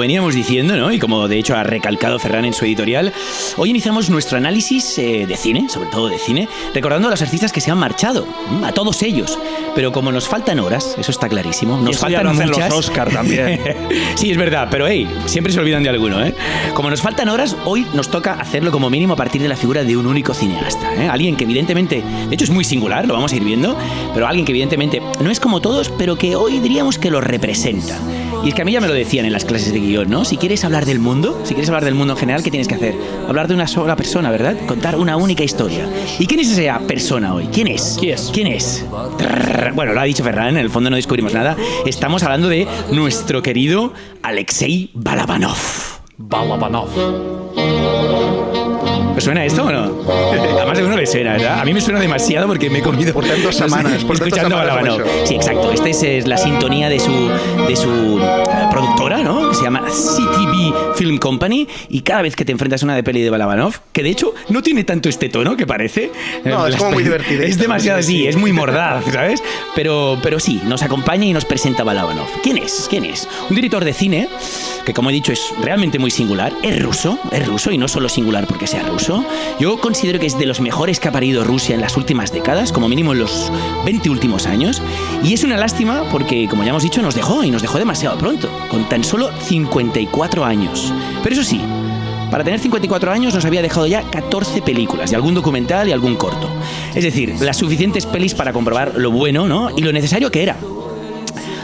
veníamos diciendo, ¿no? Y como de hecho ha recalcado Ferran en su editorial, hoy iniciamos nuestro análisis de cine, sobre todo de cine, recordando a los artistas que se han marchado, a todos ellos. Pero como nos faltan horas, eso está clarísimo, nos faltan ya lo hacen muchas. los Oscar también. Sí, es verdad, pero siempre se olvidan de alguno, ¿eh? Como nos faltan horas, hoy nos toca hacerlo como mínimo a partir de la figura de un único cineasta, ¿eh? Alguien que evidentemente, de hecho es muy singular, lo vamos a ir viendo, pero alguien que evidentemente no es como todos, pero que hoy diríamos que lo representa. Y es que a mí ya me lo decían en las clases de guión, ¿no? Si quieres hablar del mundo, si quieres hablar del mundo en general, ¿qué tienes que hacer? Hablar de una sola persona, ¿verdad? Contar una única historia. ¿Y quién es esa persona hoy? ¿Quién es? ¿Quién es? Bueno, lo ha dicho Ferran, en el fondo no descubrimos nada. Estamos hablando de nuestro querido Alexei Balabanov. ¿Os suena esto o no? A más de uno le suena, ¿verdad? A mí me suena demasiado porque me he comido por tantas semanas escuchando Balabanov. Sí, exacto. Esta es la sintonía de su productora, ¿no? Que se llama CTV Film Company. Y cada vez que te enfrentas a una de peli de Balabanov, que de hecho no tiene tanto este tono que parece. No, es como muy divertido. Es demasiado así, es muy mordaz, ¿sabes? Pero sí, nos acompaña y nos presenta Balabanov. ¿Quién es? Un director de cine que, como he dicho, es realmente muy singular. Es ruso y no solo singular porque sea ruso. Yo considero que es de los mejores que ha parido Rusia en las últimas décadas, como mínimo en los 20 últimos años. Y es una lástima porque, como ya hemos dicho, nos dejó demasiado pronto, con tan solo 54 años. Pero eso sí, para tener 54 años nos había dejado ya 14 películas, y algún documental y algún corto. Es decir, las suficientes pelis para comprobar lo bueno, ¿no? Y lo necesario que era.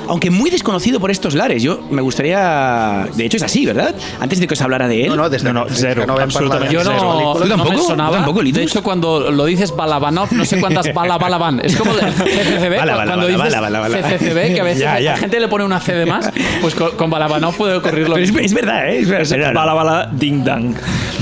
Aunque muy desconocido por estos lares. Yo me gustaría... De hecho es así, ¿verdad? Antes de que os hablara de él. No, cero, absolutamente. Yo no, ¿Tú tampoco? no me sonaba. ¿Tú tampoco, Litus? De hecho, cuando lo dices Balabanov, no sé cuántas Balaban. Es como el CCCB. Cuando dices CCCB, que a veces la gente le pone una C de más, pues con Balabanov puede ocurrir lo mismo. Es verdad, ¿eh? Es verdad. Bala ding dang.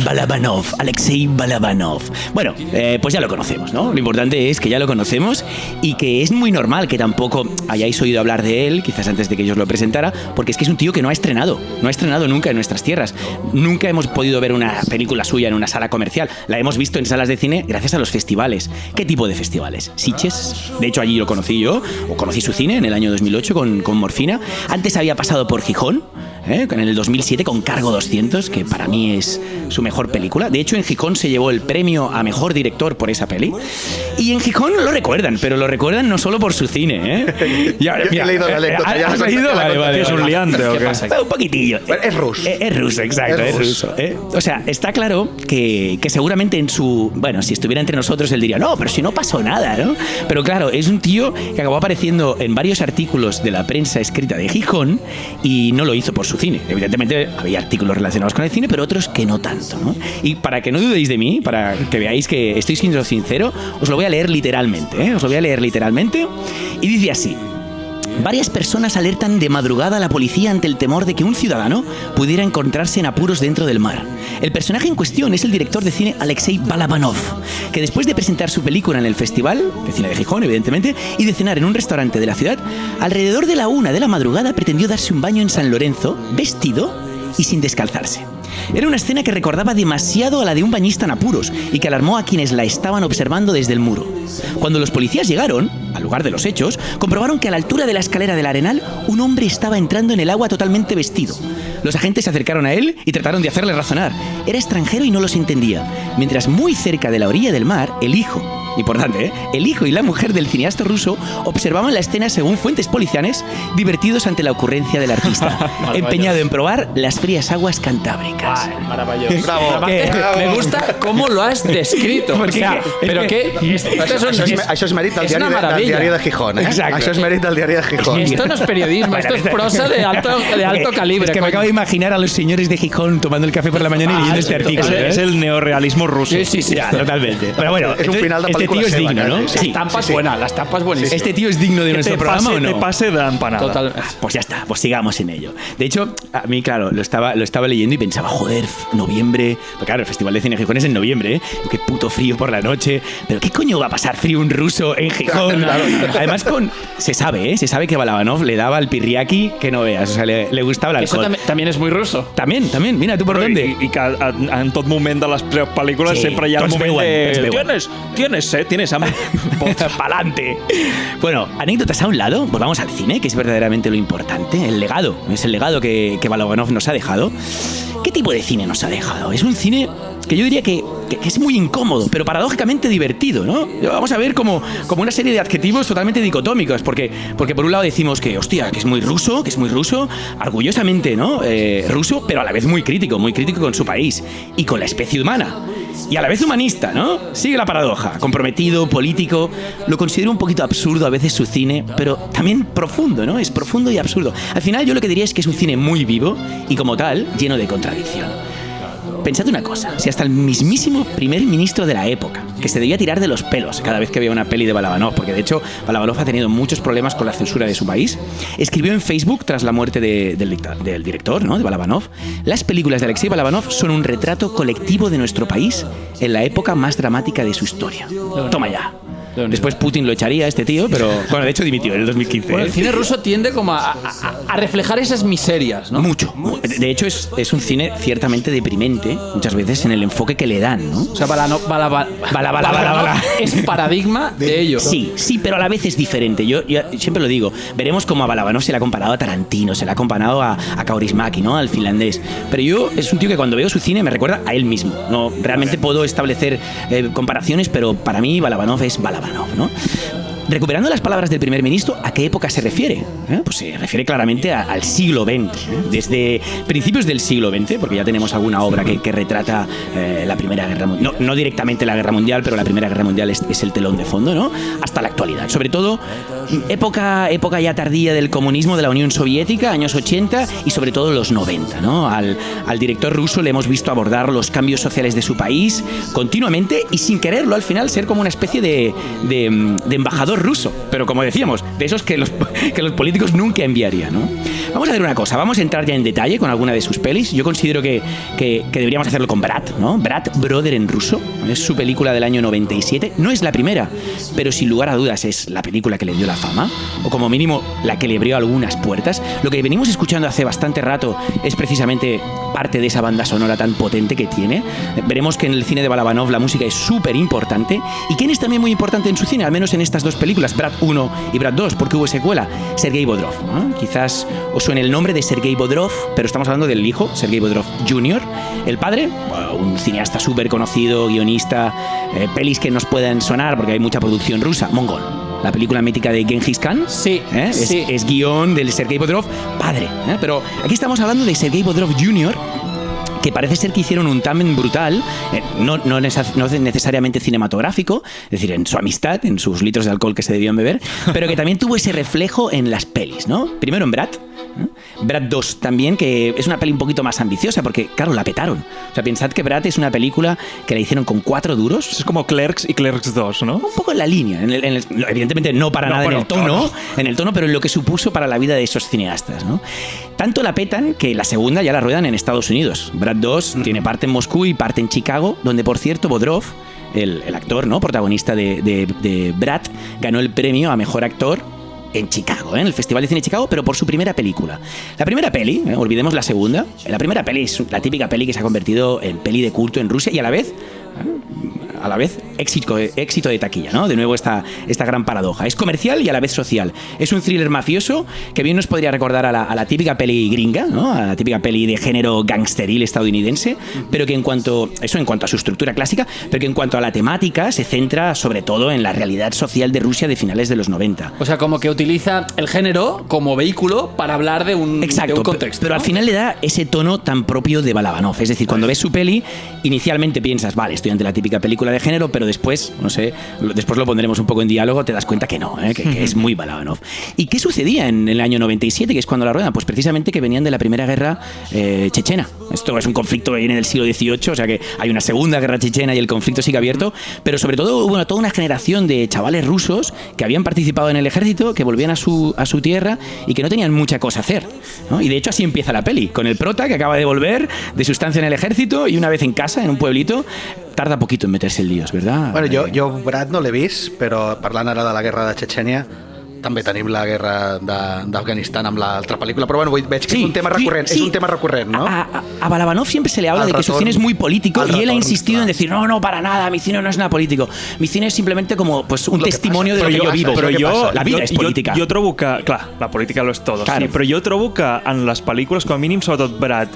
Balabanov, Alexei Balabanov. Bueno, pues ya lo conocemos, ¿no? Lo importante es que ya lo conocemos y que es muy normal que tampoco hayáis oído hablar de él, quizás antes de que yo os lo presentara, porque es que es un tío que no ha estrenado nunca en nuestras tierras. Nunca hemos podido ver una película suya en una sala comercial. La hemos visto en salas de cine gracias a los festivales. ¿Qué tipo de festivales? Sitges. De hecho, allí lo conocí yo, o conocí su cine en el año 2008 con Morfina. Antes había pasado por Gijón, en el 2007 con Cargo 200, que para mí es su mejor película. De hecho, en Gijón se llevó el premio a mejor director por esa peli. Y en Gijón lo recuerdan, pero lo recuerdan no solo por su cine, ¿eh? Yo he leído la anécdota. ¿Has leído? Vale. ¿Es un liante o qué? Un poquitillo. Es ruso. Es ruso, exacto. Es ruso. O sea, está claro que seguramente en su... Bueno, si estuviera entre nosotros, él diría, no, pero si no pasó nada, ¿no? Pero claro, es un tío que acabó apareciendo en varios artículos de la prensa escrita de Gijón y no lo hizo por su cine. Evidentemente había artículos relacionados con el cine, pero otros que no tanto, ¿no? Y para que no dudéis de mí, para que veáis que estoy siendo sincero, os lo voy a leer literalmente, ¿eh? Os lo voy a leer literalmente. Y dice así: varias personas alertan de madrugada a la policía ante el temor de que un ciudadano pudiera encontrarse en apuros dentro del mar. El personaje en cuestión es el director de cine Alexei Balabanov, que después de presentar su película en el Festival de Cine de Gijón, evidentemente, y de cenar en un restaurante de la ciudad, alrededor de la 1 de la madrugada pretendió darse un baño en San Lorenzo, vestido y sin descalzarse. Era una escena que recordaba demasiado a la de un bañista en apuros y que alarmó a quienes la estaban observando desde el muro. Cuando los policías llegaron al lugar de los hechos, comprobaron que a la altura de la escalera del Arenal un hombre estaba entrando en el agua totalmente vestido. Los agentes se acercaron a él y trataron de hacerle razonar. Era extranjero y no los entendía. Mientras muy cerca de la orilla del mar, el hijo, importante, el hijo y la mujer del cineasta ruso observaban la escena según fuentes policiales, divertidos ante la ocurrencia del artista, empeñado en probar las frías aguas cantábricas. Maravilloso. Bravo. Me gusta cómo lo has descrito. Porque, o sea, pero que Això és mèrit del diari de Gijón, eh? Exacto. Això és mèrit del diari de Gijón. Esto no es periodismo, esto es prosa de alto calibre. Es que me acabo de imaginar a los señores de Gijón tomando el café por la mañana y leyendo este artículo. Es el neorrealismo ruso. Sí. Ya, totalmente. Pero bueno, es un final de este tío es digno, ¿no? La estampa es buena, la estampa es buenísima. ¿Este tío es digno de nuestro programa o no? Te pase de empanada. Total. Pues ya está, pues sigamos en ello. De hecho, a mí, claro, lo estaba leyendo y pensaba, joder, noviembre. Porque claro, el Festival de Cine de Gijón es en noviembre, ¿eh? Qué puto frío por la noche. Pero ¿qué coño va a pasar frío un ruso en Gijón? Además, se sabe, ¿eh? Se sabe que Balabanov le daba al pirriaki que no veas. O sea, le gustaba el alcohol. Eso también es muy ruso. También. Mira, ¿tú por dónde? I que en tot moment de les pel·lícules sempre hi ha el moment ¿Tienes hambre? Pa'lante. Bueno, anécdotas a un lado, volvamos al cine, que es verdaderamente lo importante. El legado, es el legado que Balabanov nos ha dejado. ¿Qué tipo de cine nos ha dejado? Es un cine que yo diría que es muy incómodo, pero paradójicamente divertido, ¿no? Vamos a ver como una serie de adjetivos totalmente dicotómicos, porque por un lado decimos que, hostia, que es muy ruso, orgullosamente, ¿no? Ruso, pero a la vez muy crítico con su país y con la especie humana. Y a la vez humanista, ¿no? Sigue la paradoja. Comprometido, político. Lo considero un poquito absurdo a veces su cine, pero también profundo, ¿no? Es profundo y absurdo. Al final yo lo que diría es que es un cine muy vivo y como tal, lleno de contradicción. Pensad una cosa, si hasta el mismísimo primer ministro de la época, que se debía tirar de los pelos cada vez que veía una peli de Balabanov, porque de hecho Balabanov ha tenido muchos problemas con la censura de su país, escribió en Facebook tras la muerte del director, ¿no?, de Balabanov: las películas de Alexei Balabanov son un retrato colectivo de nuestro país en la época más dramática de su historia. Toma ya. Después Putin lo echaría a este tío, pero bueno, de hecho dimitió en el 2015. Bueno, el cine ruso tiende como a reflejar esas miserias, ¿no? Mucho. De hecho, es un cine ciertamente deprimente, muchas veces, en el enfoque que le dan, ¿no? O sea, Balabanov es paradigma de ello. Sí, pero a la vez es diferente. Yo siempre lo digo, veremos cómo a Balabanov se le ha comparado a Tarantino, se le ha comparado a Kaurismäki, ¿no?, al finlandés. Pero es un tío que cuando veo su cine me recuerda a él mismo. No, realmente puedo establecer comparaciones, pero para mí Balabanov es Balabanov, ¿no? Recuperando las palabras del primer ministro, ¿a qué época se refiere? Pues se refiere claramente al siglo XX, desde principios del siglo XX, porque ya tenemos alguna obra que retrata la Primera Guerra Mundial, no directamente la Guerra Mundial, pero la Primera Guerra Mundial es el telón de fondo, ¿no?, hasta la actualidad. Sobre todo, época ya tardía del comunismo, de la Unión Soviética, años 80 y sobre todo los 90, ¿no? Al director ruso le hemos visto abordar los cambios sociales de su país continuamente y sin quererlo, al final, ser como una especie de embajador ruso, pero como decíamos, de esos que los políticos nunca enviarían, ¿no? Vamos a ver una cosa, vamos a entrar ya en detalle con alguna de sus pelis. Yo considero que deberíamos hacerlo con Brat, ¿no? Brat, Brother en ruso, es su película del año 97, no es la primera, pero sin lugar a dudas es la película que le dio la fama, o como mínimo la que le abrió algunas puertas. Lo que venimos escuchando hace bastante rato es precisamente parte de esa banda sonora tan potente que tiene. Veremos que en el cine de Balabanov la música es súper importante. ¿Y quién es también muy importante en su cine? Al menos en estas dos películas, Brat 1 y Brat 2, porque hubo secuela. Sergei Bodrov, ¿no? Quizás os suene el nombre de Sergei Bodrov, pero estamos hablando del hijo, Sergei Bodrov Jr. El padre, un cineasta súper conocido, guionista, pelis que nos puedan sonar porque hay mucha producción rusa. Mongol, la película mítica de Genghis Khan. Sí, es guión del Sergei Bodrov padre, pero aquí estamos hablando de Sergei Bodrov Jr., que parece ser que hicieron un tándem brutal, no necesariamente cinematográfico, es decir, en su amistad, en sus litros de alcohol que se debían beber, pero que también tuvo ese reflejo en las pelis, ¿no? Primero en Brat, Brat 2 también, que es una peli un poquito más ambiciosa, porque, claro, la petaron. O sea, pensad que Brat es una película que la hicieron con 4 duros. Es como Clerks y Clerks 2, ¿no? Un poco en la línea. Evidentemente no para nada en el tono, pero en lo que supuso para la vida de esos cineastas, ¿no? Tanto la petan que la segunda ya la ruedan en Estados Unidos. Brat 2 tiene parte en Moscú y parte en Chicago, donde, por cierto, Bodrov, el actor, ¿no?, protagonista de Brat, ganó el premio a Mejor Actor en Chicago, en el Festival de Cine de Chicago, pero por su primera película. La primera peli, olvidemos la segunda, la primera peli es la típica peli que se ha convertido en peli de culto en Rusia y a la vez éxito de taquilla, ¿no? De nuevo esta gran paradoja. Es comercial y a la vez social. Es un thriller mafioso que bien nos podría recordar a la típica peli gringa, ¿no?, a la típica peli de género gangsteril estadounidense, pero que en cuanto a su estructura clásica, pero que en cuanto a la temática se centra sobre todo en la realidad social de Rusia de finales de los 90. O sea, como que utiliza el género como vehículo para hablar de un contexto. Pero al final le da ese tono tan propio de Balabanov. Es decir, cuando ves su peli, inicialmente piensas, vale, estoy ante la típica película película de género, pero después, no sé, después lo pondremos un poco en diálogo, te das cuenta que no, que es muy Balabanov. ¿Y qué sucedía en el año 97, que es cuando la ruedan? Pues precisamente que venían de la Primera Guerra Chechena. Esto es un conflicto que viene del siglo XVIII, o sea que hay una Segunda Guerra Chechena y el conflicto sigue abierto, pero sobre todo hubo toda una generación de chavales rusos que habían participado en el ejército, que volvían a su tierra y que no tenían mucha cosa a hacer, ¿no? Y de hecho así empieza la peli, con el prota que acaba de volver de su estancia en el ejército y una vez en casa, en un pueblito, tarda poquito en meterse en líos, ¿verdad? Bueno, jo Brad no l'he vist, però parlant ara de la guerra de Chechenia, també tenim la guerra d'Afganistan amb l'altra pel·lícula, però bueno, veig que és un tema recurrent, sí. És un tema recurrent, ¿no? A Balabanov siempre se le habla de que su cine es muy político y él ha insistido en decir, no, para nada, mi cine no es nada político. Mi cine es simplemente como pues un testimonio de lo que yo vivo. Però la vida és política. Jo trobo que, clar, la política lo és tot, claro. Sí, però jo trobo que en les pel·lícules, com a mínim, sobretot Brad,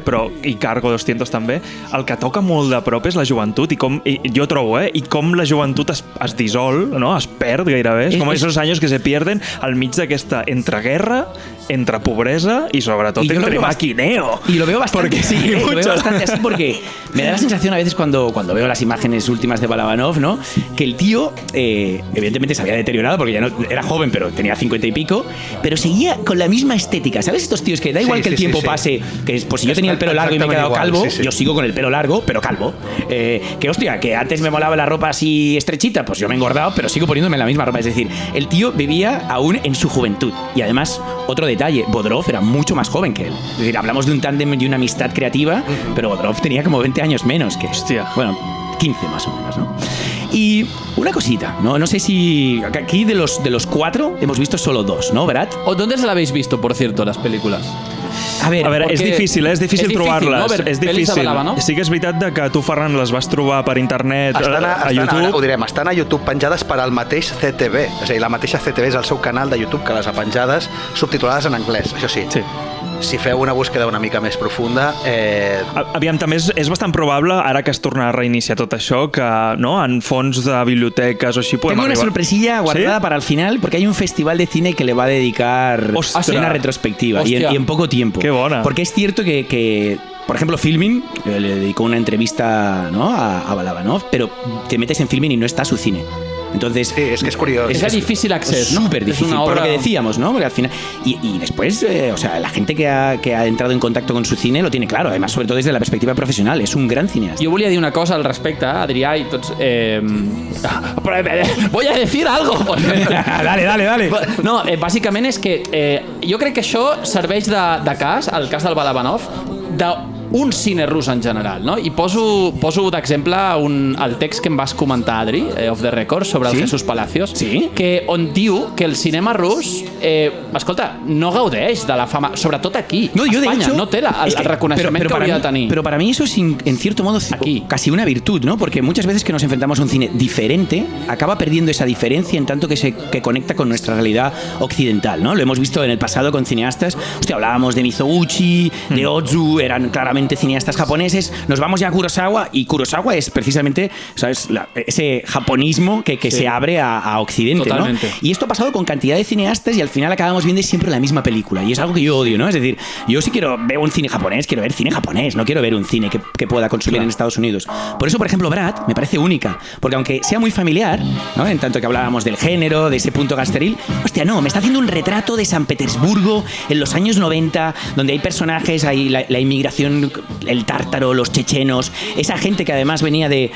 però i Cargo 200 també, el que toca molt de prop és la joventut jo trobo, i com la joventut es dissol, no? Es perd gairebé. És com esos años que se pierden al mig d'aquesta entreguerra, entre pobresa y sobre todo entre maquineo. Y lo veo bastante así, lo veo bastante así porque me da la sensación a veces cuando veo las imágenes últimas de Balabanov, ¿no? Que el tío evidentemente se había deteriorado porque ya no era joven, pero tenía 50 y pico, pero seguía con la misma estética. ¿Sabes estos tíos que da igual que el tiempo pase, que pues si yo tenía el pelo largo y me he quedado calvo, yo sigo con el pelo largo, pero calvo. Que hostia, que antes me molaba la ropa así estrechita, pues yo me he engordado, pero sigo poniéndome la misma ropa. Es decir, el tío vivía aún en su juventud. Y además, otro detalle, Bodrov era mucho más joven que él. Es decir, hablamos de un tándem y una amistad creativa, pero Bodrov tenía como 20 años menos que él. Hostia. Bueno, 15 más o menos, ¿no? Y una cosita, no sé si aquí de los 4 hemos visto solo 2, ¿no, Brad? ¿Dónde se la habéis visto, por cierto, las películas? A ver, és difícil trobar-les. No? És difícil. Sí que és veritat que tu, Ferran, les vas trobar per internet a YouTube. Ho direm, estan a YouTube penjades per al mateix CTV. És a dir, la mateixa CTV és el seu canal de YouTube que les ha penjades subtitulades en anglès, això sí. Si feu una búsqueda una mica més profunda... Aviam, també és bastant probable, ara que es torna a reiniciar tot això, que no, en fons de biblioteques o així podem arribar... Tengo una sorpresilla guardada para el final, porque hay un festival de cine que le va a dedicar una retrospectiva y en poco tiempo. Qué bona. Porque es cierto que por ejemplo, Filmin le dedicó una entrevista, ¿no? a Balabanov, pero te metes en Filmin y no está su cine. Entonces, sí, es que es curioso. Es de difícil acceso, ¿no? Súper difícil, por lo que decíamos, ¿no? Porque al final... Y después, o sea, la gente que ha entrado en contacto con su cine lo tiene claro, además, sobre todo desde la perspectiva profesional. Es un gran cineasta. Jo volia dir una cosa al respecte, Adrià, i tots... Voy a decir algo. Dale. No, bàsicament és que jo crec que això serveix de cas, el cas del Balabanov, d'un cine rus en general, no? I poso d'exemple el text que em vas comentar, Adri, off the record, sobre el Jesús Palacios, que on diu que el cinema rus, escolta, no gaudeix de la fama, sobretot aquí, a Espanya, no té el reconeixement que hauria de tenir. Pero para mí eso es, en cierto modo, casi una virtud, ¿no? Porque muchas veces que nos enfrentamos a un cine diferente, acaba perdiendo esa diferencia en tanto que conecta con nuestra realidad occidental, ¿no? Lo hemos visto en el pasado con cineastas, hablábamos de Mizoguchi, de Ozu, eran claramente cineastas japoneses, nos vamos ya a Kurosawa, y Kurosawa es precisamente, ¿sabes?, ese japonismo que se abre a Occidente, ¿no? Y esto ha pasado con cantidad de cineastas y al final acabamos viendo siempre la misma película, y es algo que yo odio, ¿no? Es decir, yo si quiero ver un cine japonés, quiero ver cine japonés, no quiero ver un cine que pueda consumir en Estados Unidos. Por eso, por ejemplo, Brad me parece única, porque aunque sea muy familiar, ¿no?, en tanto que hablábamos del género, de ese punto gasteril, hostia, no, me está haciendo un retrato de San Petersburgo en los años 90, donde hay personajes, hay la inmigración, el tártaro, los chechenos, esa gente que además venía de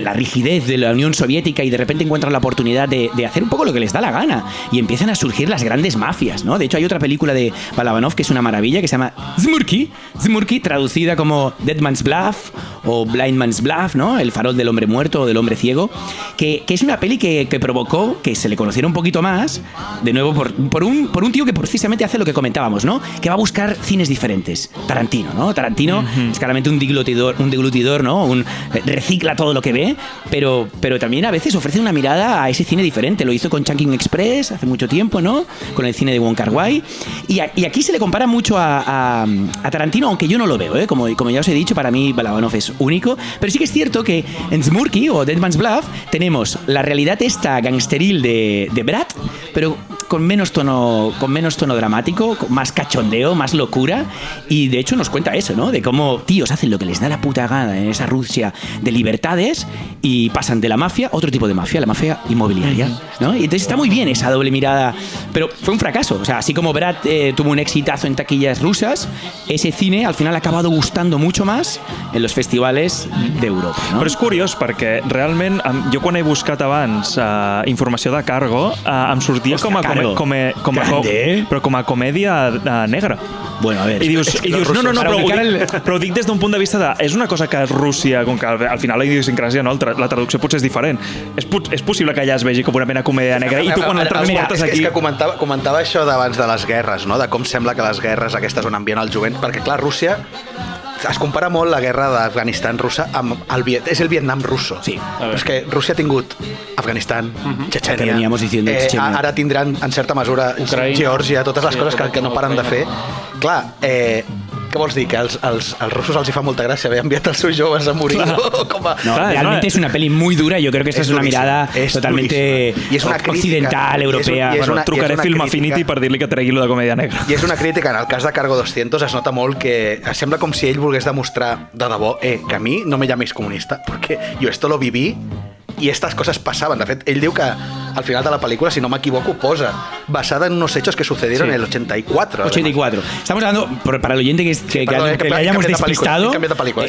la rigidez de la Unión Soviética y de repente encuentran la oportunidad de hacer un poco lo que les da la gana y empiezan a surgir las grandes mafias, ¿no? De hecho, hay otra película de Balabanov que es una maravilla, que se llama Zmurki, traducida como Dead Man's Bluff o Blind Man's Bluff, ¿no? El farol del hombre muerto o del hombre ciego, que es una peli que provocó que se le conociera un poquito más, de nuevo por un tío que precisamente hace lo que comentábamos, ¿no? Que va a buscar cines diferentes. Tarantino, ¿no? Tarantino es claramente un deglutidor, ¿no? Recicla todo lo que ve, pero también a veces ofrece una mirada a ese cine diferente. Lo hizo con Chungking Express hace mucho tiempo, ¿no? Con el cine de Wong Kar-wai. Y aquí se le compara mucho a Tarantino, aunque yo no lo veo, ¿eh? Como ya os he dicho, para mí Balabanov es único. Pero sí que es cierto que en Zmurki o Dead Man's Bluff tenemos la realidad esta gangsteril de Brad, pero con menos tono dramático, con más cachondeo, más locura, y de hecho nos cuenta eso, ¿no? De cómo tíos hacen lo que les da la puta gana en esa Rusia de libertades y pasan de la mafia a otro tipo de mafia, la mafia inmobiliaria, ¿no? Y entonces está muy bien esa doble mirada, pero fue un fracaso. O sea, así como Brad tuvo un exitazo en taquillas rusas, ese cine al final ha acabado gustando mucho más en los festivales d'Europa, no? Però és curiós perquè realment jo quan he buscat abans informació de Cargo em sortia Hòstia, Cargo. però com a comèdia negra. Bueno, a ver. I dius no, però ho dic des d'un punt de vista de... És una cosa que Rússia, com que al final la idiosincràsia, no, la traducció potser és diferent. És possible que allà es vegi com una mena comèdia negra i tu quan el transportes aquí... És que comentava això d'abans de les guerres, no? De com sembla que les guerres aquestes on envien el jovent, perquè clar, Rússia es compara molt la guerra d'Afganistan russa amb és el Vietnam russo. Sí. És que Rússia ha tingut Afganistan, Chechenia, ara tindran en certa mesura Geòrgia, totes les coses que no paren de fer. Clar, què vols dir? Que als russos els hi fa molta gràcia haver enviat els seus joves a morir. Realmente es una peli muy dura. Yo creo que esta es una mirada totalmente occidental, europea. Bueno, trucaré Film Affinity per dir-li que tregui lo de comèdia negra. I és una crítica. En el cas de Cargo 200 es nota molt que sembla com si ell volgués demostrar de debò que a mi no me llaméis comunista, porque yo esto lo viví y estas cosas pasaban. De fet, ell diu que al final de la película, si no me equivoco, posa basada en unos hechos que sucedieron en el 84. 84. Estamos hablando, para el oyente que le hayamos despistado,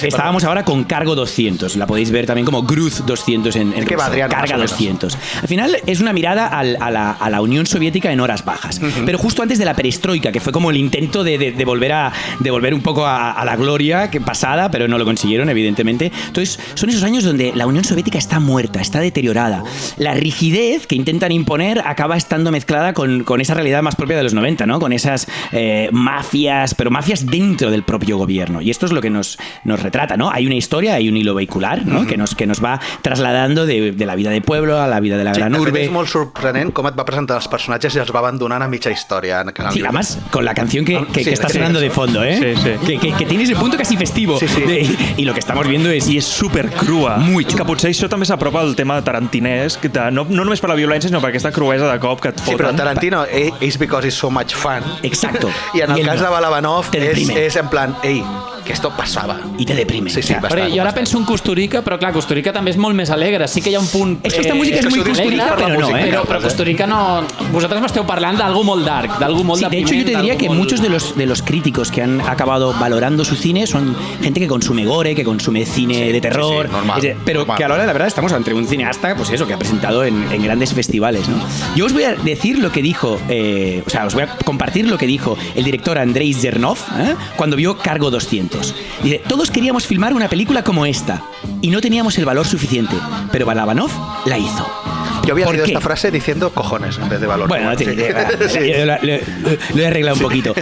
estábamos ahora con Cargo 200. La podéis ver también como Gruz 200 en ruso. Adrián, Carga 200. Al final es una mirada a la Unión Soviética en horas bajas. Pero justo antes de la perestroika, que fue como el intento de volver un poco a la gloria pasada, pero no lo consiguieron, evidentemente. Entonces, son esos años donde la Unión Soviética está muerta, está deteriorada. La rigidez que intentan imponer acaba estando mezclada con esa realidad más propia de los 90, ¿no? Con esas mafias, pero mafias dentro del propio gobierno. Y esto es lo que nos retrata, ¿no? Hay una historia, hay un hilo vehicular, ¿no? que nos va trasladando de la vida de pueblo a la vida de la gran urbe. És molt sorprenent com et va presentar els personatges i els va abandonant a mitja història. Sí, además con la canción que está sonando de fondo, ¿eh? Sí. Que tiene ese punto casi festivo. Sí. Y lo que estamos viendo es... I és supercrua. Muy xulo. Que potser això també s'apropa al tema tarantinesc, no només per la violència, sinó per aquesta cruesa de cop que et foten. Sí, però Tarantino, és because he's so much fun. Exacto. I en el cas de Balabanov és en plan, que esto passava. I te deprime. Sí, bastant. Jo ara penso en Kusturica, però clar, Kusturica també és molt més alegre. Sí que hi ha un punt... És que esta música és muy Kusturica, però no, ¿eh? Però Kusturica no... Vosaltres m'esteu parlant d'algú molt dark, d'algú molt de hecho, yo te diría que muchos de los críticos que han acabado valorando su cine son gente que consume gore, que consume cine de terror, normal, pero normal. Que a la hora de la verdad estamos ante un cineasta, pues eso, que ha presentado en grandes festivales, ¿no? Yo os voy a decir lo que dijo, os voy a compartir lo que dijo el director Andrei Zernov cuando vio Cargo 200. Dice, todos queríamos filmar una película como esta y no teníamos el valor suficiente, pero Balabanov la hizo. Yo había leído esta frase diciendo cojones en vez de valor. Bueno, lo he arreglado un poquito.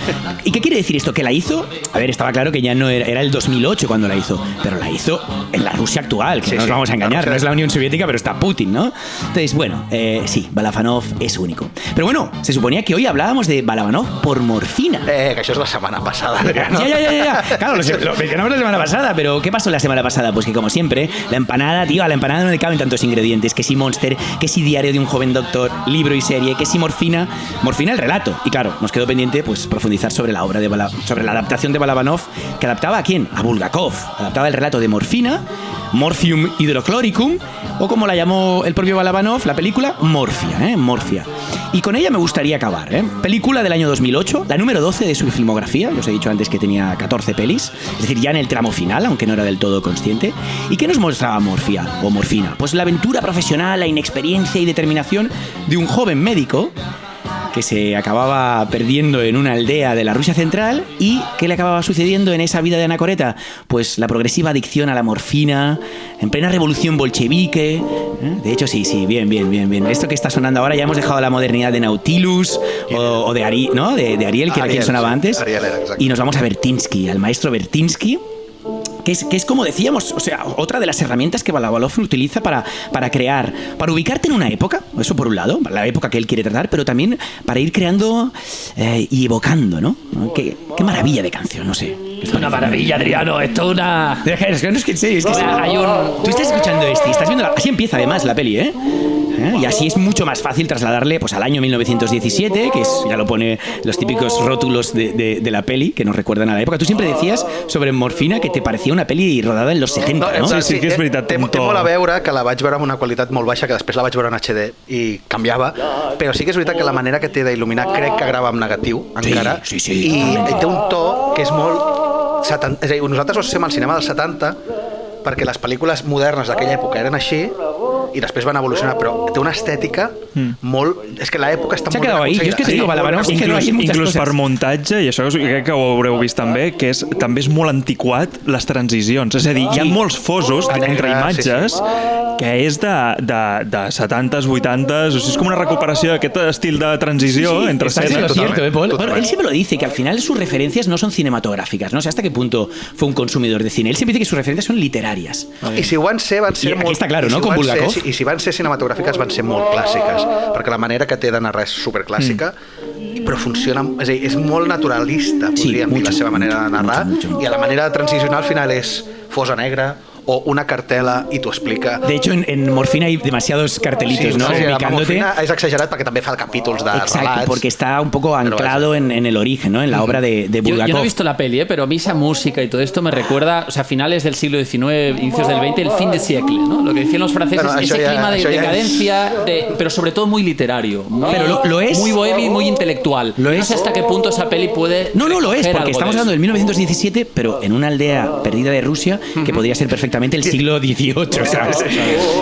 ¿Y qué quiere decir esto? ¿Que la hizo? A ver, estaba claro que ya no era el 2008 cuando la hizo, pero la hizo en la Rusia actual, que no nos vamos a engañar, no es la Unión Soviética, pero está Putin, ¿no? Entonces, bueno, sí, Balabanov es único. Pero bueno, se suponía que hoy hablábamos de Balabanov por morfina. Que això és la setmana passada. Ya. Claro, lo mencionamos la semana pasada, pero ¿qué pasó la semana pasada? Pues que como siempre, la empanada, a la empanada no le caben tantos ingredientes, que si Monster, que si Diario de un joven doctor, libro y serie, que si Morfina el relato. Y claro, nos quedó pendiente pues profundizar sobre la obra sobre la adaptación de Balabanov, que adaptaba ¿a quién? A Bulgakov. Adaptaba el relato de Morfina, Morphium Hydrochloricum, o como la llamó el propio Balabanov, la película Morfia. Y con ella me gustaría acabar, Película del año 2008, la número 12 de su filmografía. Yo os he dicho antes que tenía 14 pelis, es decir, ya en el tramo final, aunque no era del todo consciente. ¿Y qué nos mostraba Morfina? Pues la aventura profesional, la inexperiencia y determinación de un joven médico que se acababa perdiendo en una aldea de la Rusia central. ¿Y qué le acababa sucediendo en esa vida de anacoreta? Pues la progresiva adicción a la morfina, en plena revolución bolchevique. De hecho, sí, bien. Esto que está sonando ahora, ya hemos dejado la modernidad de Nautilus o de Ariel, ¿no? De Ariel, que era quien sonaba antes. Ariel era, exacto. Y nos vamos a Vertinsky, al maestro Vertinsky, que es como decíamos, o sea, otra de las herramientas que Balabanov utiliza para crear, para ubicarte en una época, eso por un lado, la época que él quiere tratar, pero también para ir creando y evocando, ¿no? Qué maravilla de canción, no sé. Es una maravilla, Adriano, esto es una... Es que hay un... Tú estás escuchando y estás viendo así empieza además la peli, Y así es mucho más fácil trasladarle pues, al año 1917, que es, ya lo pone los típicos rótulos de la peli, que nos recuerdan a la època. Tú siempre decías sobre Morfina que te parecía una peli rodada en los 70, ¿no? Sí, que és veritat. Té molt a veure que la vaig veure amb una qualitat molt baixa, que després la vaig veure en HD i canviava, però sí que és veritat que la manera que té d'il·luminar crec que grava amb negatiu, encara, sí, i té un to que és molt... És a dir, nosaltres ho associem al cinema dels 70 perquè les pel·lícules modernes d'aquella època eren així i després van evolucionar, però té una estètica molt... És que l'època està molt ben aconseguida. Jo és que te digo, Balabanov, és que no hay muchas inclús cosas. per muntatge, i això crec que ho haureu vist també, que també és molt antiquat les transicions. És a dir, hi ha molts fosos entre imatges que és de 70s, 80s, o sigui, és com una recuperació d'aquest estil de transició entre Estás en escenes. lo cierto, Paul. Totalmente. Bueno, él siempre lo dice, que al final sus referencias no son cinematográficas. No sé hasta qué punto fue un consumidor de cine. Él siempre dice que sus referencias son literarias. I si ho van ser, van ser I aquí molt... està claro, i no? si Com van ser- Bulgakov. I si van ser cinematogràfiques, van ser molt clàssiques, perquè la manera que té de narrar és superclàssica, però funciona... És a dir, és molt naturalista, Sí, podríem dir, mucho, la seva manera de narrar, mucho. i la manera de transicionar al final és fosa negra, o una cartela i t'ho explica. De hecho, en Morfina hay demasiados cartelitos, ¿no? Sí, la Ubicándote. Morfina és exagerat perquè també fa capítols de Exacto, relats. porque está un poco anclado en el origen, ¿no? En la obra de Yo Bulgakov. no he visto la peli, pero a mí esa música y todo esto me recuerda, o sea, finales del siglo XIX, inicios del XX, el fin de siècle, ¿no? Lo que decían los franceses, Bueno, ese això ja- clima de això ja decadencia, pero sobre todo muy literario. Pero lo es. Muy bohemio y muy intelectual. Lo No es. sé hasta qué punto esa peli puede... No, lo es, recoger porque algo estamos de hablando eso. del 1917, pero en una aldea perdida de Rusia que podría ser perfectamente el siglo XVIII, ¿sabes?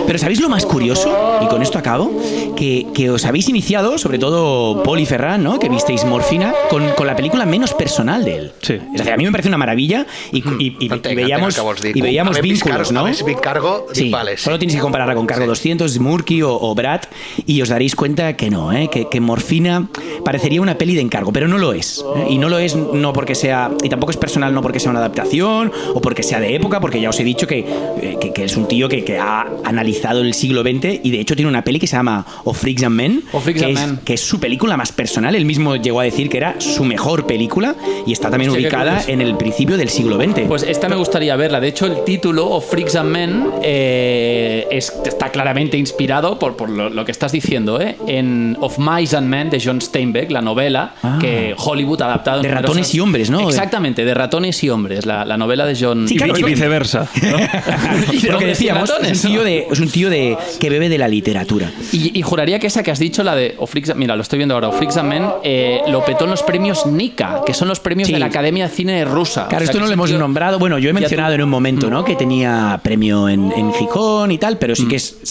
Pero ¿sabéis lo más curioso? Y con esto acabo, que os habéis iniciado, sobre todo Paul y Ferran, ¿no? Que visteis Morfina, con la película menos personal de él. Sí. Es decir, a mí me parece una maravilla y veíamos, y veíamos vínculos, ¿no? Havent vist Cargo, Sí, dic, vale, sí. solo tienes que compararla con Cargo 200, Murky o Brad y os daréis cuenta que no, que Morfina parecería una peli de encargo, pero no lo es. Y no lo es no porque sea, y tampoco es personal no porque sea una adaptación o porque sea de época, porque ya os he dicho que es un tío que ha analizado el siglo XX y de hecho tiene una peli que se llama Of Freaks and Men, que es su película más personal. Él mismo llegó a decir que era su mejor película y está también Hostia, qué ubicada curioso. en el principio del siglo XX. Pues esta me gustaría verla. De hecho, el título, Of Freaks and Men, está claramente inspirado por lo que estás diciendo, en Of Mice and Men de John Steinbeck, la novela que Hollywood ha adaptado. De en ratones numerosas- y hombres, ¿no? Exactamente, de ratones y hombres, la novela de John Sí, claro, Y viceversa. ¿no? Y de Lo que hombres y decíamos, ratones, es un tío que bebe de la literatura. Y juraría que esa que has dicho, la de Of Freaks, mira, lo estoy viendo ahora, Of Freaks and Men, lo petó en los premios Nika, que son los premios Sí. de la Academia de Cine rusa. Claro, O sea, esto que no lo ese hemos tío- nombrado. Bueno, yo he ya mencionado tú- en un momento, ¿no? Que tenía premio en Gijón y tal, pero sí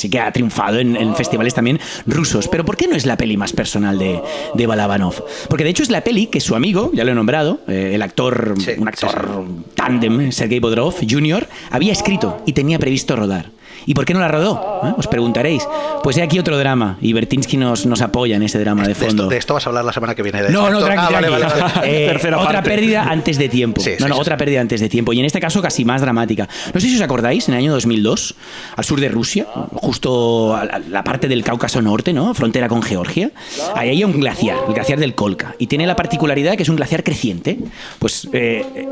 que ha triunfado en festivales también rusos. Pero ¿por qué no es la peli más personal de Balabanov? Porque de hecho es la peli que su amigo, ya lo he nombrado, el actor, Sí, un actor tándem, Sergei Bodrov Jr., había escrito y tenía previsto rodar. ¿Y por qué no la rodó? Os preguntaréis. Pues he aquí otro drama y Bertinsky nos apoya en ese drama de fondo. De esto vas a hablar la semana que viene. No, esto. tranqui, Vale, tranqui. vale. Tercera Otra parte. pérdida antes de tiempo. Sí, No, sí, otra pérdida antes de tiempo. Y en este caso casi más dramática. No sé si os acordáis, en el año 2002, al sur de Rusia, justo a la parte del Cáucaso Norte, ¿no? Frontera con Georgia, ahí hay un glaciar, el glaciar del Kolka. Y tiene la particularidad de que es un glaciar creciente. Pues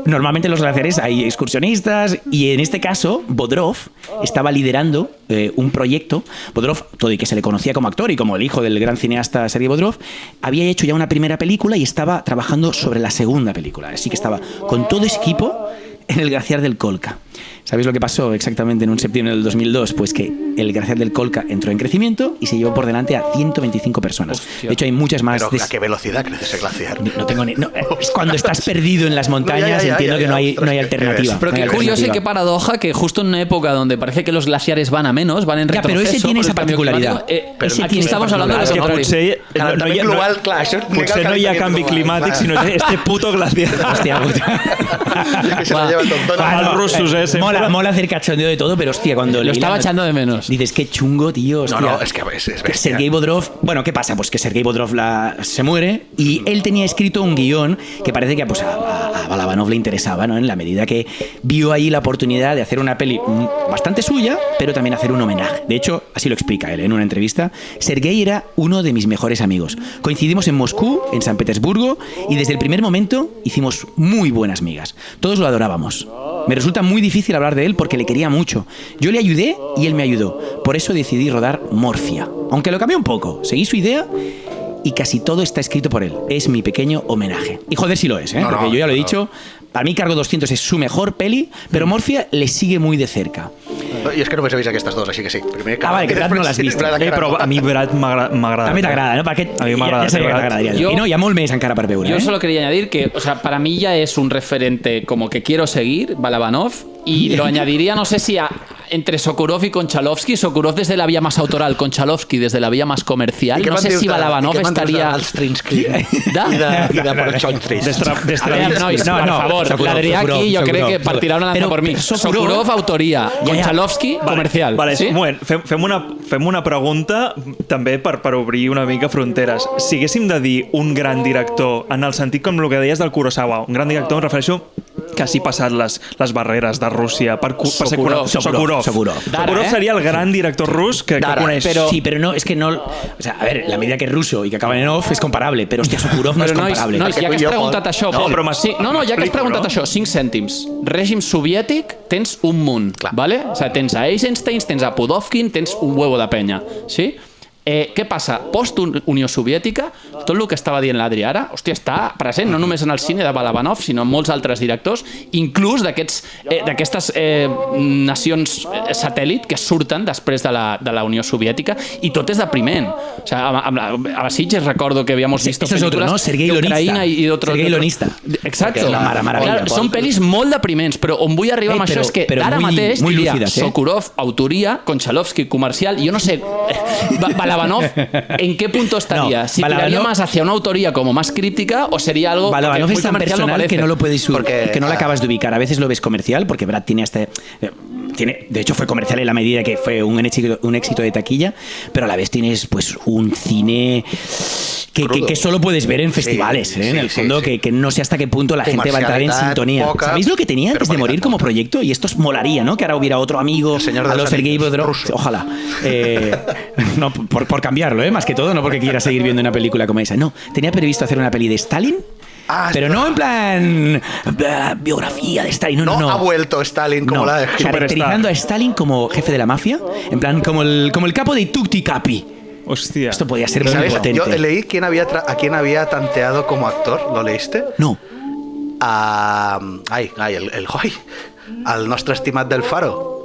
normalmente en los glaciares hay excursionistas y en este caso Bodrov estaba liderando un proyecto. Bodrov, todo y que se le conocía como actor y como el hijo del gran cineasta Sergei Bodrov, había hecho ya una primera película y estaba trabajando sobre la segunda película. Así que estaba con todo ese equipo en el glaciar del Kolka. ¿Sabéis lo que pasó exactamente en un septiembre del 2002? Pues que el glaciar del Kolka entró en crecimiento y se llevó por delante a 125 personas. Hostia. De hecho, hay muchas más. Pero ¿a qué velocidad crece ese glaciar? No tengo ni... es cuando estás perdido en las montañas, entiendo que no hay ostras, qué alternativa. Pero no hay qué curioso y alternativa. qué paradoja que justo en una época donde parece que los glaciares van a menos, van en Ya, pero retroceso. ese tiene por el esa cambio particularidad. climático, Ese aquí tiene estamos esa hablando de És lo que contrario. potser... Calentament global, clar, això nega el Potser no hi ha calentament canvi global, climàtic, clar. sinó este puto glaciar. Hostia, Que se la lleva tontona. Els russos, sempre. mola hacer cachondeo de todo, pero hostia, cuando Lo leí estaba la- echando de menos. Dices, qué chungo, tío. Hostia. No, es que es Que bestia. Sergei Bodrov, bueno, ¿qué pasa? Pues que Sergei Bodrov se muere y él tenía escrito un guión que parece que pues, a Balabanov le interesaba, ¿no? En la medida que vio ahí la oportunidad de hacer una peli bastante suya, pero también hacer un homenaje. De hecho, así lo explica él en una entrevista. Sergei era uno de mis mejores amigos. Coincidimos en Moscú, en San Petersburgo y desde el primer momento hicimos muy buenas migas. Todos lo adorábamos. Me resulta muy difícil hablar de él porque le quería mucho. Yo le ayudé y él me ayudó. Por eso decidí rodar Morfia. Aunque lo cambié un poco. Seguí su idea y casi todo está escrito por él. Es mi pequeño homenaje. Y joder si lo es, ¿eh? Porque yo ya lo he dicho. Para mí Cargo 200 es su mejor peli, pero Morfia le sigue muy de cerca. I és que només he vist aquestes dues, així que sí. Primer Vale, que Brad no l'has vist. Però a mi Brad m'agrada. També t'agrada, no? Perquè A mi m'agrada. ja sabia que t'agradaria. Jo- I no, hi ha molt més encara per veure. Yo solo quería añadir que, o sea, para mí ya es un referente como que quiero seguir, Balabanov, y lo añadiría, no sé si entre Sokurov y Konchalovsky, Sokurov desde la vía más autoral, Konchalovsky desde la vía más comercial. I què No me'n sé dius si de- Balabanov i què me'n dius estaria... dels Trinsky Da? i de Porchonstris? A ver, nois, por favor, Sokurov, l'Adrià aquí jo crec que partirà una lanza Però por mi. Sokurov- Sokurov, autoria. Ja. Konchalovsky, comercial. Vale, sí? un moment, fem una pregunta també per obrir una mica fronteres. Si haguéssim de dir un gran director, en el sentit com el que deies del Kurosawa, un gran director em refereixo que hagi passat les barreres de Rússia per ser Sokurov. Sokurov. Sokurov. D'ara, Seria el gran director rus que D'ara, coneix. Sí, pero no, es que no... O sea, a ver, la medida que es ruso y que acaba en off es comparable, pero hostia, Sokurov no es Però, nois, comparable. ja que has jo, preguntat això, No, Pol, però sí, no, ja que has m'explico, preguntat no? això, 5 cèntims. Règim soviètic, tens un munt, ¿vale? O sea, tens a Eisenstein, tens a Pudovkin, tens un huevo de penya, sí? Què passa? Post-Unió Soviètica, tot el que estava dient l'Adri ara, hòstia, està present no només en el cine de Balabanov, sinó en molts altres directors, inclús d'aquestes nacions satèl·lit que surten després de la Unió Soviètica, i tot és depriment. O sea, a Sitges recordo que habíamos visto Eso es otro, películas ¿no? Sergei de Ucraïna Lonista. i d'altres... Sergei Lonista. Exacto. Que és la maravilla, Clar, Pol. són pel·lis molt depriments, però on vull arribar amb això és que però ara muy- mateix muy diria lúcidas, Sokurov, autoria, Konchalovsky, comercial, jo no sé, Balabanov, ¿en qué punto estaría? No, si tiraría Balabanov- más hacia una autoría como más crítica o sería algo Balabanov muy es tan comercial, no personal parece? que no lo puedes Porque, que no lo acabas de ubicar. A veces lo ves comercial porque Brad tiene de hecho fue comercial en la medida que fue un éxito de taquilla, pero a la vez tienes pues un cine que solo puedes ver en festivales, ¿eh? En el fondo, que no sé hasta qué punto la gente va a entrar en Comercialidad sintonía. poca, ¿Sabéis lo que tenía antes de pero morir calidad como poca. proyecto? Y esto molaría, ¿no? Que ahora hubiera otro amigo El Señor de a los los Sergei Anillos, Bodrov. ruso. Ojalá. No, por cambiarlo, ¿eh? Más que todo, no porque quiera seguir viendo una película como esa. No, tenía previsto hacer una peli de Stalin. Ah, Pero no en plan biografía de Stalin, no. No ha vuelto Stalin como No, la de caracterizando a Stalin como jefe de la mafia, en plan como el capo de Tukti Capi. Hòstia. Esto podía ser muy ¿Sabes? potente. Yo leí a quién había tanteado como actor, ¿lo leíste? No. Al nostre estimat del Faro.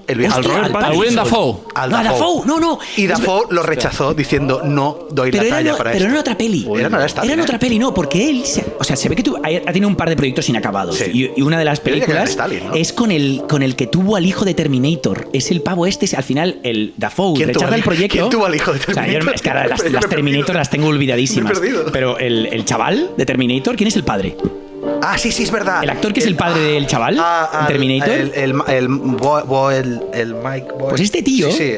El Hostia, Robert al Pattinson. Willem Dafoe. Al No, Dafoe, no. Y Dafoe lo rechazó diciendo no doy la talla para pero esto. en otra peli. Era Era en otra peli, no, porque él, se ve que ha tenido un par de proyectos inacabados. Sí. Y una de las Yo diría que era películas Stalin, ¿no? es con el que tuvo al hijo de Terminator. Es el pavo este, al final el Dafoe ¿Quién tuvo rechaza al- el proyecto. quién tuvo al hijo de O sea, Terminator? es que ahora Yo las me he Terminator perdido. las tengo olvidadísimas. Me he perdido. Pero el chaval de Terminator, ¿quién es el padre? Ah, sí, es verdad. El actor que es el padre del chaval, Terminator. El Mike Boy. Pues este tío Sí.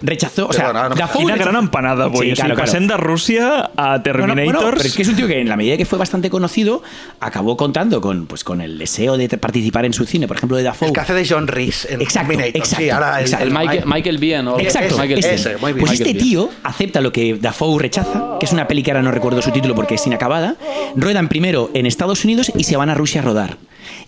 rechazó, o sea, Perdona, no- Dafoe Quina rechazó- gran empanada, avui. Sí, O sigui, claro. passem de Rússia a Terminators. Bueno, pero es que es un tío que en la medida que fue bastante conocido acabó contando con el deseo de participar en su cine, por ejemplo de Dafoe. El que hace de John Reese en Exacto, Terminator. exacto, Sí, ahora exacto. El Michael Biehn. ¿no? Exacto, Ese, este. ese, muy bien. Pues este Michael Biehn. tío acepta lo que Dafoe rechaza, que es una peli que ahora no recuerdo su título porque es inacabada. Ruedan primero en Estados Unidos y se van a Rusia a rodar.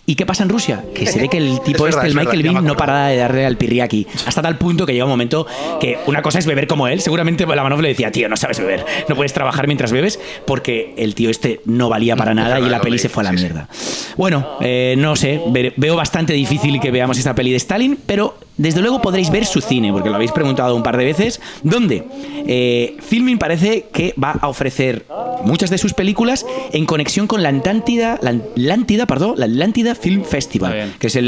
¿Y qué pasa en Rusia? Que se ve que el tipo Es verdad, el es Michael verdad, ya Biehn, me no acuerdo. para de darle al pirriaki. Hasta tal punto que llega un momento que una cosa es beber como él. Seguramente Balabanov le decía, tío, no sabes beber, no puedes trabajar mientras bebes, porque el tío este no valía para nada y la peli se fue a la mierda. Bueno, no sé, veo bastante difícil que veamos esta peli de Stalin, pero desde luego podréis ver su cine, porque lo habéis preguntado un par de veces. ¿Dónde? Filmin parece que va a ofrecer muchas de sus películas en conexión con la Atlántida Film Festival, que es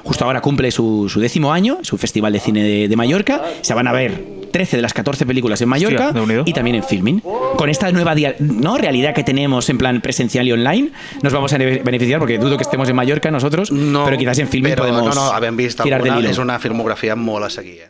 justo ahora cumple su 10º año, su festival de cine de Mallorca. Se van a ver 13 de las 14 películas en Mallorca. Hostia, Déu-n'hi-do. Y también en Filmin. Con esta nueva realidad que tenemos en plan presencial y online, nos vamos a beneficiar, porque dudo que estemos en Mallorca nosotros, No, pero quizás en Filmin però podemos havent vist tirar del hilo. és una filmografia molt a seguir.